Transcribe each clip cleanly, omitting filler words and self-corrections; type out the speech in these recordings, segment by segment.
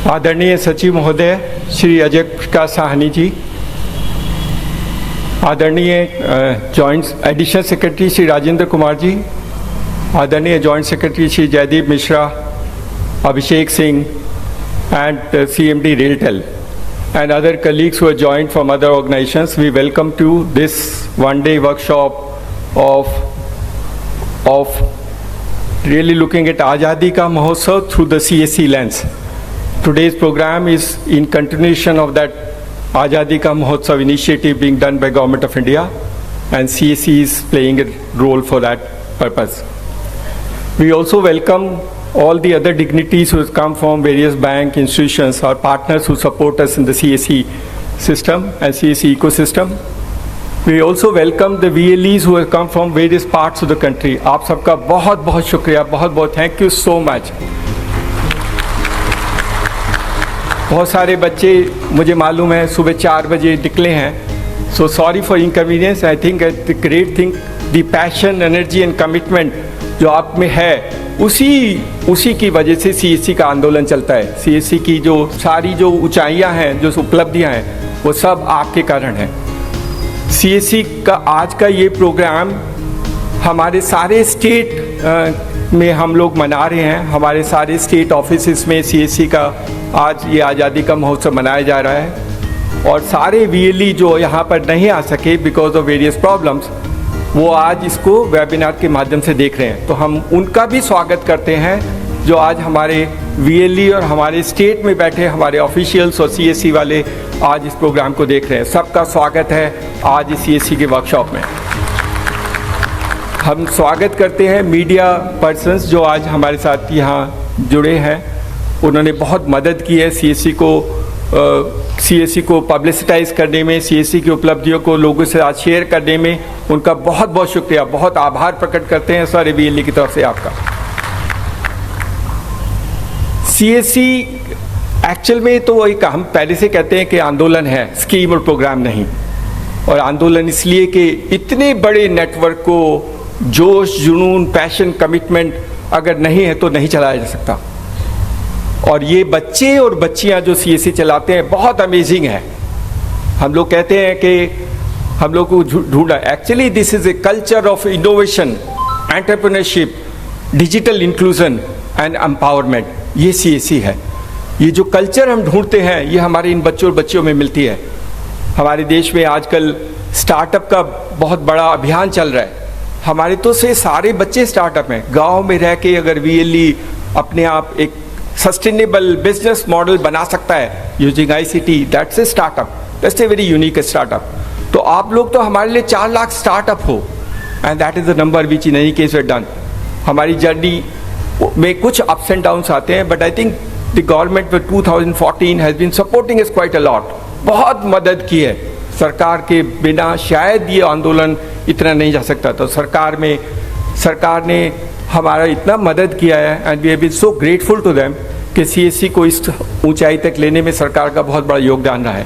आदरणीय सचिव महोदय श्री अजय प्रकाश साहनी जी, आदरणीय joint additional secretary Shri Rajendra Kumar ji, आदरणीय joint secretary Shri Jaideep Mishra, Abhishek Singh and CMD Railtel and other colleagues who are joined from other organizations, we welcome to this one-day workshop of really looking at Azadi Ka Mahotsav through the CSC lens. Today's program is in continuation of that Azadi Ka Mahotsav initiative being done by Government of India, and CSC is playing a role for that purpose. We also welcome all the other dignitaries who have come from various bank institutions, our partners who support us in the CSC system and CSC ecosystem. We also welcome the VLEs who have come from various parts of the country. आप सबका बहुत बहुत शुक्रिया, बहुत बहुत thank you so much. बहुत सारे बच्चे मुझे मालूम है सुबह 4 बजे निकले हैं, so sorry for inconvenience. I think the great thing, the passion, energy and commitment जो आप में है, उसी की वजह से CSC का आंदोलन चलता है। CSC की जो सारी जो ऊंचाइयां हैं, जो उपलब्धियां हैं, वो सब आपके कारण हैं। CSC का आज का ये प्रोग्राम हमारे सारे स्टेट में हम लोग मना रहे हैं। हमारे सारे स्टेट ऑफिसेस में CSC का आज ये आज़ादी का महोत्सव मनाया जा रहा है, और सारे VLE जो यहाँ पर नहीं आ सके बिकॉज ऑफ वेरियस प्रॉब्लम्स, वो आज इसको वेबिनार के माध्यम से देख रहे हैं। तो हम उनका भी स्वागत करते हैं जो आज हमारे VLE और हमारे स्टेट में बैठे हमारे ऑफिशियल्स और CSC वाले आज इस प्रोग्राम को देख रहे हैं। सबका स्वागत है आज इस CSC के वर्कशॉप में। हम स्वागत करते हैं मीडिया पर्सन्स जो आज हमारे साथ यहाँ जुड़े हैं। उन्होंने बहुत मदद की है CSC को पब्लिसिटाइज करने में, CSC की उपलब्धियों को लोगों से आज शेयर करने में। उनका बहुत बहुत शुक्रिया, बहुत आभार प्रकट करते हैं सारे VLE की तरफ से आपका। CSC एक्चुअल में तो एक हम पहले से कहते हैं कि आंदोलन है, स्कीम और प्रोग्राम नहीं। और आंदोलन इसलिए कि इतने बड़े नेटवर्क को जोश, जुनून, पैशन, कमिटमेंट अगर नहीं है तो नहीं चलाया जा सकता। और ये बच्चे और बच्चियां जो CSC चलाते हैं बहुत अमेजिंग है। हम लोग कहते हैं कि हम लोग को ढूंढा, actually this is a culture of innovation, entrepreneurship, digital inclusion and empowerment. ये CSC है। ये जो कल्चर हम ढूंढते हैं ये हमारे इन बच्चों और बच्चियों में मिलती है। हमारे देश में आजकल स्टार्टअप का बहुत बड़ा अभियान चल रहा है। हमारे तो से सारे बच्चे स्टार्टअप हैं। गाँव में रह के अगर VLE अपने आप एक सस्टेनेबल बिजनेस मॉडल बना सकता है using ICT, that's a startup, that's a very unique startup. तो आप लोग तो हमारे लिए 4 लाख स्टार्टअप हो, and that is the number which in any case we done. हमारी जर्नी में कुछ अप्स एंड डाउन्स आते हैं, but I think the government with 2014 has been supporting us quite a lot. बहुत मदद की है। सरकार के बिना शायद ये आंदोलन इतना नहीं जा सकता। तो सरकार ने हमारा इतना मदद किया है, and we have been so grateful to them कि CSC को इस ऊंचाई तक लेने में सरकार का बहुत बड़ा योगदान रहा है।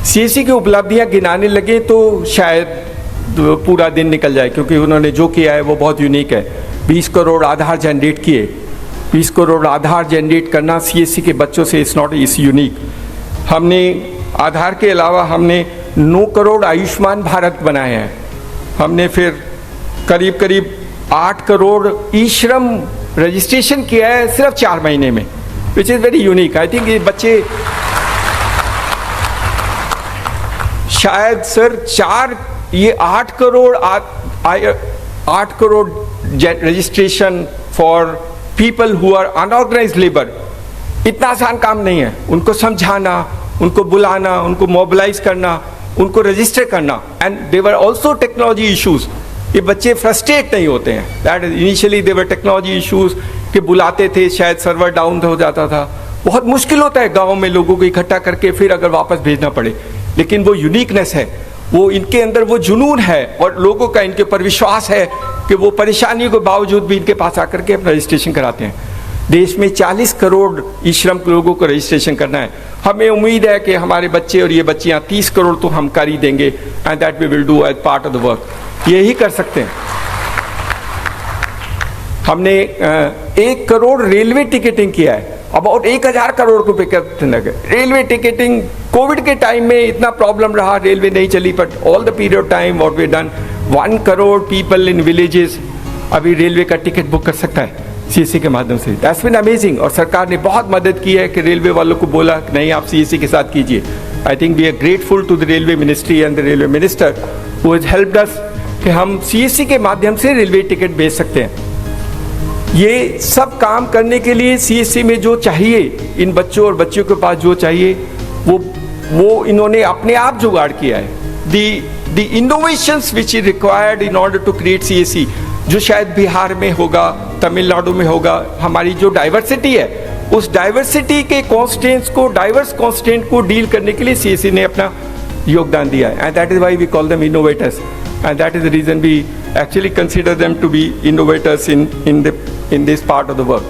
CSC की उपलब्धियां गिनाने लगे तो शायद पूरा दिन निकल जाए, क्योंकि उन्होंने जो किया है वो बहुत यूनिक है। 20 करोड़ आधार जनरेट किए। 20 करोड़ आधार जनरेट करना CSC के बच्चों से इट्स नॉट इस यूनिक। हमने आधार के अलावा हमने 9 करोड़ आयुष्मान भारत बनाए हैं। हमने फिर करीब 8 करोड़ ई-श्रम रजिस्ट्रेशन किया है सिर्फ 4 महीने में, which is very unique. I think ये बच्चे शायद sir 8 crore registration for people who are unorganised labour, इतना आसान काम नहीं है। उनको समझाना, उनको बुलाना, उनको मोबिलाइज करना, उनको रजिस्टर करना, and there were also technology issues. ये बच्चे फ्रस्ट्रेट नहीं होते हैं। That is initially there were technology issues कि बुलाते थे, शायद सर्वर डाउन हो जाता था। बहुत मुश्किल होता है गाँव में लोगों को इकट्ठा करके फिर अगर वापस भेजना पड़े, लेकिन वो यूनिकनेस है, वो इनके अंदर वो जुनून है, और लोगों का इनके ऊपर विश्वास है कि वो परेशानियों के बावजूद भी इनके पास आकर के अपना रजिस्ट्रेशन कराते हैं। देश में 40 करोड़ ई-श्रम लोगों को रजिस्ट्रेशन करना है। हमें उम्मीद है कि हमारे बच्चे और ये बच्चियां 30 करोड़ तो हम कर ही देंगे, and that we will do as part of the work. यही कर सकते हैं। हमने 1 करोड़ रेलवे टिकटिंग किया है। अबाउट 1000 करोड़ रुपए का लगे। रेलवे टिकटिंग कोविड के टाइम में इतना प्रॉब्लम रहा, रेलवे नहीं चली, but all the period of time what we done, 1 crore people in villages अभी रेलवे का टिकट बुक कर सकता है सीएससी के माध्यम से। That's been amazing. और सरकार ने बहुत मदद की है कि रेलवे वालों को बोला नहीं आप सीएससी के साथ कीजिए। I think we are grateful to the railway ministry and the railway minister who has helped us कि हम सीएससी के माध्यम से रेलवे टिकट बेच सकते हैं। ये सब काम करने के लिए सीएससी में जो चाहिए, इन बच्चों और बच्चियों के पास जो चाहिए वो इन्होंने अपने आप जुगाड़ किया है। The innovations which is required in order to create CSC, जो शायद बिहार में होगा, तमिलनाडु में होगा, हमारी जो डाइवर्सिटी है उस डाइवर्सिटी के कॉन्स्टेंट्स को, डाइवर्स कॉन्स्टेंट को डील करने के लिए सीएससी ने अपना योगदान दिया है। And that is why we call them innovators and that is the reason we actually consider them to be innovators in this part of the work.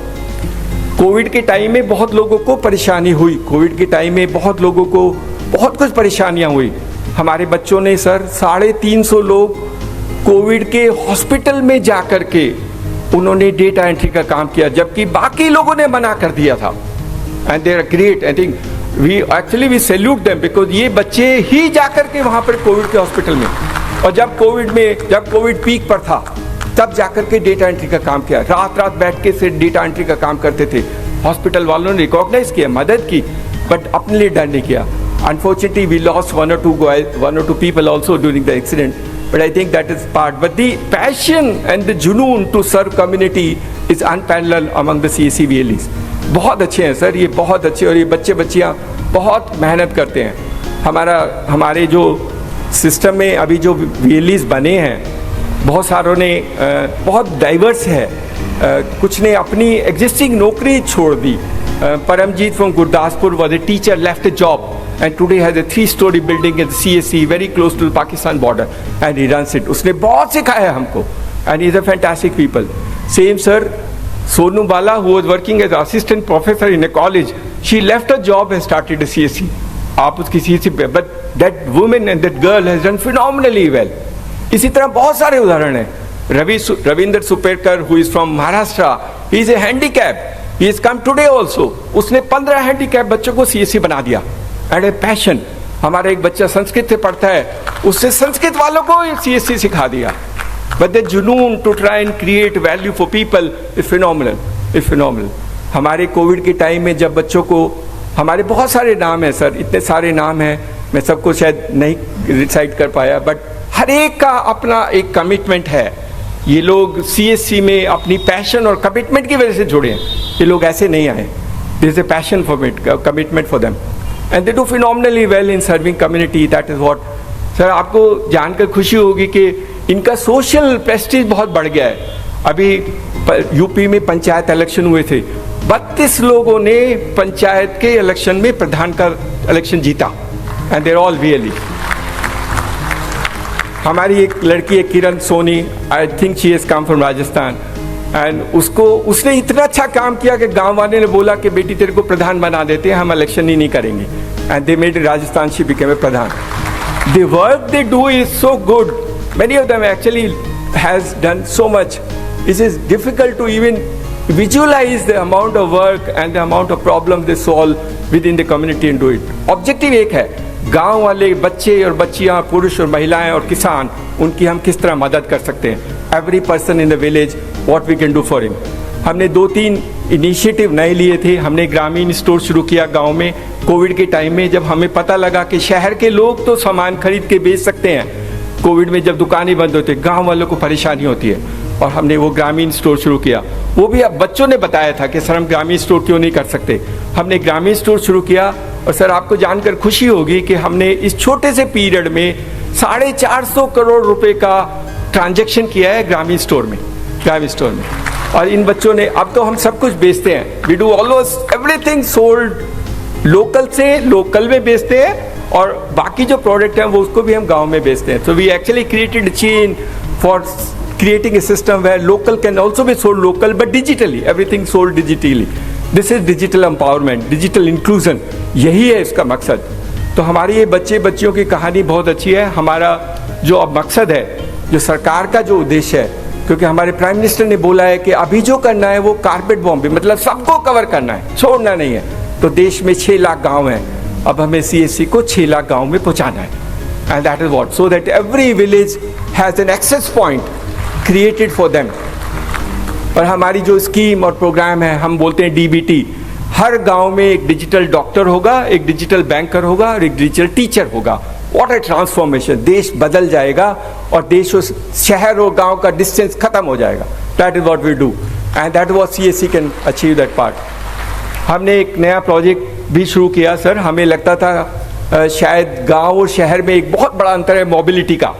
Covid के टाइम में बहुत लोगों को परेशानी हुई, कोविड के टाइम में बहुत लोगों को बहुत कुछ परेशानियां हुई। हमारे बच्चों ने सर 350 लोग कोविड के हॉस्पिटल में जाकर के उन्होंने डेटा एंट्री का काम किया, जबकि बाकी लोगों ने मना कर दिया था। And they are great. I think we salute them because ये बच्चे ही जाकर के वहां पर कोविड के हॉस्पिटल में, और जब कोविड पीक पर था तब जाकर के डेटा एंट्री का काम किया, रात बैठ के से डेटा एंट्री का काम करते थे। हॉस्पिटल वालों ने रिकॉग्नाइज किया, मदद की, बट अपने लिए डर नहीं किया। Unfortunately, we lost one or two people also during the accident, but I think that is part. But the passion and the junoon to serve community is unparalleled among the CSC VLEs. बहुत अच्छे हैं sir, ये बहुत अच्छे, और ये बच्चे बच्चियाँ बहुत मेहनत करते हैं। हमारे जो सिस्टम में अभी जो VLEs बने हैं, बहुत सारों ने बहुत डाइवर्स है, कुछ ने अपनी एग्जिस्टिंग नौकरी छोड़ दी। Paramjit from Gurdaspur was a teacher, left a job and today has a 3-story building at the CSC very close to the Pakistan border and he runs it. उसने बहुत सिखाया हमको and he is a fantastic people. Same sir, Sonu Bala who was working as assistant professor in a college, she left her job and started a CSC. आप उसकी CSC पे, but that woman and that girl has done phenomenally well. इसी तरह बहुत सारे उदाहरण हैं। Ravinder सुपेरकर who is from Maharashtra, he is a handicap. He has come today also. उसने 15 हैंडीकैप बच्चों को सीएससी बना दिया एंड ए पैशन। हमारा एक बच्चा संस्कृत से पढ़ता है, उससे संस्कृत वालों को सीएससी सिखा दिया। बट द जुनून to try and create value for people is phenomenal. हमारे कोविड के टाइम में जब बच्चों को, हमारे बहुत सारे नाम हैं सर, इतने सारे नाम हैं, मैं सबको शायद नहीं रिसाइट कर पाया, बट हर एक का अपना एक कमिटमेंट है। ये लोग सीएससी में अपनी पैशन और कमिटमेंट की वजह से जुड़े हैं। ये लोग ऐसे नहीं आए, there is a passion for it, commitment for them and they do phenomenally well in serving community. That is what sir, आपको जानकर खुशी होगी कि इनका सोशल प्रेस्टीज बहुत बढ़ गया है। अभी यूपी में पंचायत इलेक्शन हुए थे, 32 लोगों ने पंचायत के इलेक्शन में प्रधान का इलेक्शन जीता एंड देर ऑल VLE। हमारी एक लड़की है Kiran Soni, I think she has come from Rajasthan, and उसने इतना अच्छा काम किया कि गांव वाले ने बोला कि बेटी तेरे को प्रधान बना देते हैं, हम इलेक्शन ही नहीं करेंगे, and they made Rajasthan, she became a pradhan. The work they do is so good, many of them actually has done so much, it is difficult to even visualize the amount of work and the amount of problems they solve within the community and do it. Objective एक है, गांव वाले बच्चे और बच्चियां, पुरुष और महिलाएं और किसान, उनकी हम किस तरह मदद कर सकते हैं। Every person in the village, what we can do for him. हमने 2-3 इनिशिएटिव नए लिए थे। हमने ग्रामीण स्टोर शुरू किया गांव में कोविड के टाइम में, जब हमें पता लगा कि शहर के लोग तो सामान खरीद के बेच सकते हैं, कोविड में जब दुकानें बंद होती है, गाँव वालों को परेशानी होती है, और हमने वो ग्रामीण स्टोर शुरू किया। वो भी अब बच्चों ने बताया था कि सर हम ग्रामीण स्टोर क्यों नहीं कर सकते। हमने ग्रामीण स्टोर शुरू किया, और सर आपको जानकर खुशी होगी कि हमने इस छोटे से पीरियड में 450 करोड़ रुपए का ट्रांजैक्शन किया है ग्रामीण स्टोर में। और इन बच्चों ने, अब तो हम सब कुछ बेचते हैं, we do almost everything sold local से लोकल में बेचते हैं, और बाकी जो प्रोडक्ट हैं वो उसको भी हम गाँव में बेचते हैं। So we actually created chain for creating a system where local can also be sold local but digitally, everything sold digitally. This is digital empowerment, digital inclusion, यही है इसका मकसद। तो हमारी ये बच्चे बच्चियों की कहानी बहुत अच्छी है। हमारा जो अब मकसद है, जो सरकार का जो उद्देश्य है, क्योंकि हमारे प्राइम मिनिस्टर ने बोला है कि अभी जो करना है वो कारपेट बॉम्ब, मतलब सबको कवर करना है, छोड़ना नहीं है। तो देश में 6 लाख गांव हैं, अब हमें CSC को 6 लाख गांव में पहुंचाना है। And that is what, so that every village has an access point created for them. और हमारी जो स्कीम और प्रोग्राम है, हम बोलते हैं DBT, हर गांव में एक डिजिटल डॉक्टर होगा, एक डिजिटल बैंकर होगा और एक डिजिटल टीचर होगा। व्हाट अ ट्रांसफॉर्मेशन, देश बदल जाएगा और देश और शहर और गांव का डिस्टेंस खत्म हो जाएगा। That is what we do and that what CSC can achieve that part. हमने एक नया प्रोजेक्ट भी शुरू किया सर। हमें लगता था शायद गांव और शहर में एक बहुत बड़ा अंतर है मोबिलिटी का,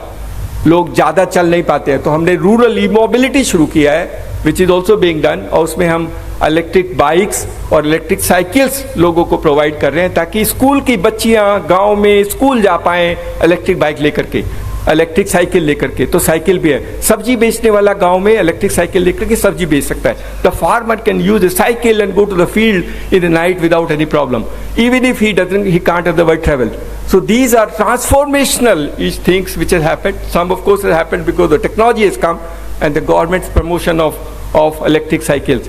लोग ज़्यादा चल नहीं पाते हैं, तो हमने रूरल ई मोबिलिटी शुरू किया है which is also being done, और उसमें हम इलेक्ट्रिक बाइक्स और इलेक्ट्रिक साइकिल्स लोगों को प्रोवाइड कर रहे हैं ताकि स्कूल की बच्चियां गांव में स्कूल जा पाएं इलेक्ट्रिक बाइक लेकर के, इलेक्ट्रिक साइकिल लेकर के। तो साइकिल भी है, सब्जी बेचने वाला गांव में इलेक्ट्रिक साइकिल लेकर के सब्जी बेच सकता है। The farmer can use a cycle and go to the field in the night without any problem, even if he can't otherwise travel. So these are transformational things which has happened. Some of course has happened because the technology has come and the government's promotion of electric cycles.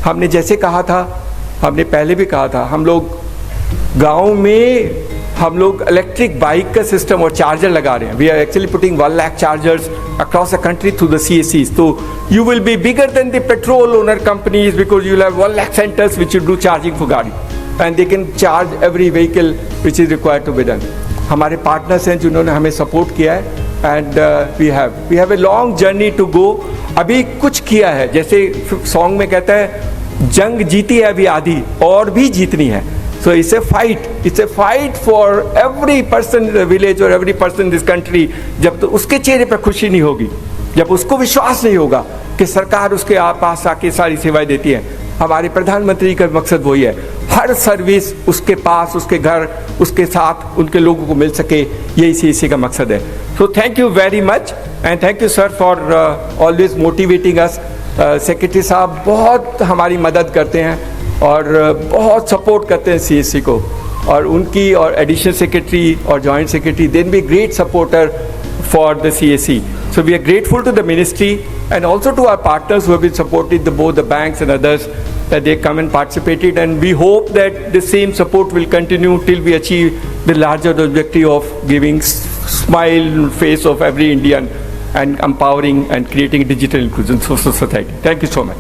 हमने जैसे कहा था, हमने पहले भी कहा था, हम लोग गांव में हम लोग इलेक्ट्रिक बाइक का सिस्टम और चार्जर लगा रहे हैं। We are actually putting 1 lakh chargers across the country through the CSCs. तो you will be bigger than the petrol owner companies because you will have 1 lakh centres which will do charging for गाड़ी and they can charge every vehicle which is required to be done. हमारे partners हैं जिन्होंने हमें support किया है and we have a long journey to go. अभी कुछ किया है, जैसे सॉन्ग में कहता है जंग जीती है अभी आधी और भी जीतनी है। So it's a fight for every person in the village or every person in this country. जब तो उसके चेहरे पर खुशी नहीं होगी, जब उसको विश्वास नहीं होगा कि सरकार उसके पास आके सारी सेवाएं देती है। हमारे प्रधानमंत्री का मकसद वही है, हर सर्विस उसके पास, उसके घर, उसके साथ उनके लोगों को मिल सके, यही CSC का मकसद है। So thank you very much and thank you sir for always motivating us. Secretary साहब बहुत हमारी मदद करते हैं और बहुत सपोर्ट करते हैं CSC को, और उनकी और एडिशनल सेक्रेटरी और joint secretary then be great supporter for the CSC. So we are grateful to the ministry and also to our partners who have been supported, both the banks and others, that they come and participated, and we hope that the same support will continue till we achieve the larger objective of giving smile face of every Indian and empowering and creating digital inclusion for society. Thank you so much.